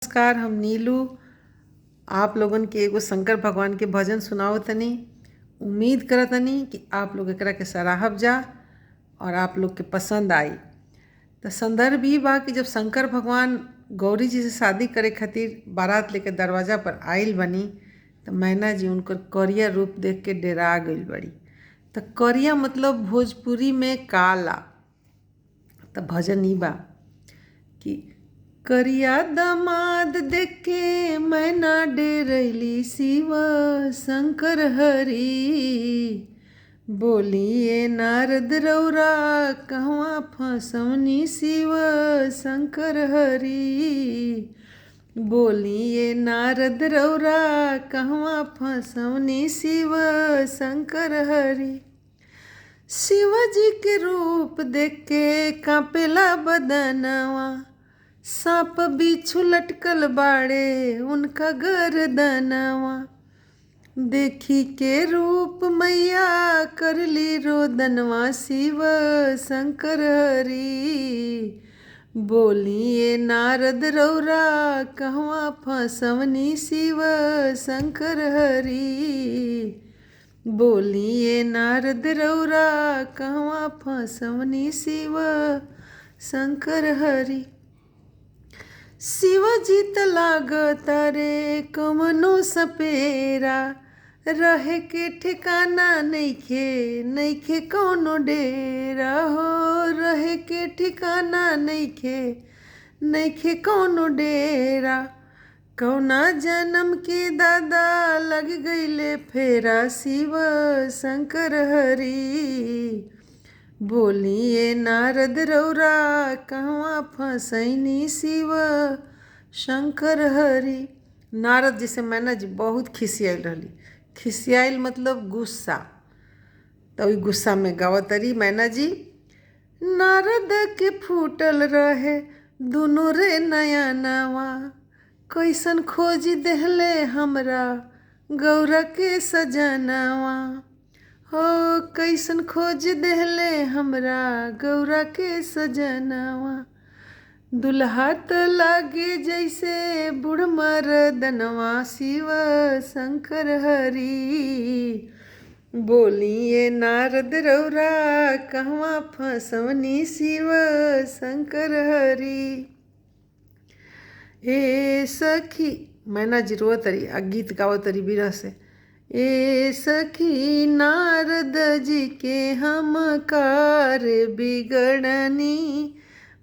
नमस्कार, हम नीलू आप लोगन के एगो शंकर भगवान के भजन सुनाओ तनी। उम्मीद करतनी कि आप लोग एकरा के सराहब जा और आप लोग के पसंद आई। तो संदर्भ ई बा कि जब शंकर भगवान गौरी जी से शादी करे खातिर बारात लेके दरवाजा पर आइल बनी तो मैना जी उनकर करिया रूप देख के डेरा गइल बड़ी। तो करिया मतलब भोजपुरी में काला। तो भजन ई बा कि करिया दामाद देख के मैना डेरैली शिव शंकर हरि। बोलिए नारद रौरा कहवा फसवनी शिव शंकर हरि। बोलिए नारद रौरा कहवा फसवनी शिव शंकर हरि। शिव जी के रूप देख के कांपेला बदनवा, सांप बिच्छू लटकल बाड़े उनका गर्दनवा। देखी के रूप मैया करली रोदनवा शिव शंकर हरि। बोलिए नारद रौरा कहवा फसवनी शिव शंकर हरि। बोलिए नारद रौरा कहवा फसवनी शिव शंकर हरि। शिव जी त लागता रे कवनो सपेरा, रहे के ठिकाना नइखे कौनो डेरा हो। रहे के ठिकाना नइखे कौनो डेरा। कौना जन्म के दादा लग गइले फेरा शिव शंकर हरि। बोलिए नारद रौरा कहवा फसैनी शिव शंकर हरि। नारद जी से मैना जी बहुत खिसियाइल रहली। खिसियाइल मतलब गुस्सा। तो वही गुस्सा में गावतरी मैना जी। नारद के फूटल रहे दुनो रे नया नवा, कैसन खोजी देहले हमरा गौरा के सजनवा। हो कैसन खोज देहले हमरा गौरा के सजनवा। दुल्हा त लागे जैसे बूढ़ मर्दनवा शिव शंकर हरि। बोलिए नारद रौरा कहवा फसवनी शिव शंकर हरि। ए सखी मैना जी रोतरी आ गीत गावतरी बिरह से। ए सखी नारद जी के हम कार बिगड़नी,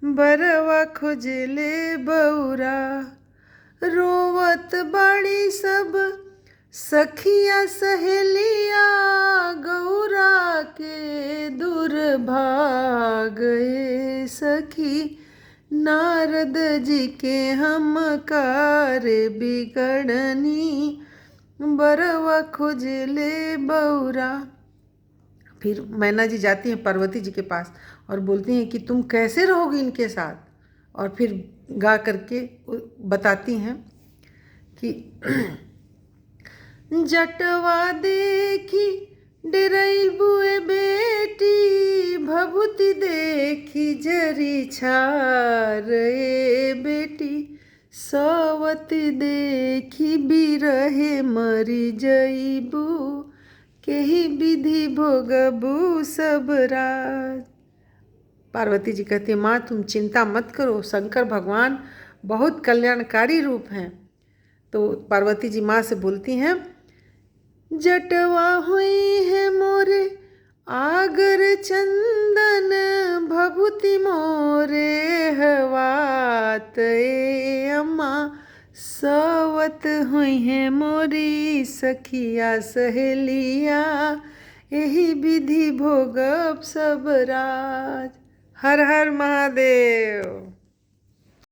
बरवा खोजले बौरा। रोवत बाड़ी सब सखिया सहेलिया, गौरा के दुर्भाग। ए सखी नारद जी के हम कार बिगड़नी, बरवा खोजले बौरा। फिर मैना जी जाती हैं पार्वती जी के पास और बोलती हैं कि तुम कैसे रहोगी इनके साथ। और फिर गा करके बताती हैं कि जटवा देखी डेरैबुए बेटी, भभूति देखी जरी छार। ए बेटी सवती देखी बिरहे मरी जइबू, केही विधि भोगबू सब राज। पार्वती जी कहती है माँ तुम चिंता मत करो, शंकर भगवान बहुत कल्याणकारी रूप हैं। तो पार्वती जी माँ से बोलती हैं जटवा हुई है मोरे आगर चंदन, भभूति मोरे हवात। ए अम्मा सवत हुई है मोरी सखिया सहेलिया, यही विधि भोगब सब राज। हर हर महादेव।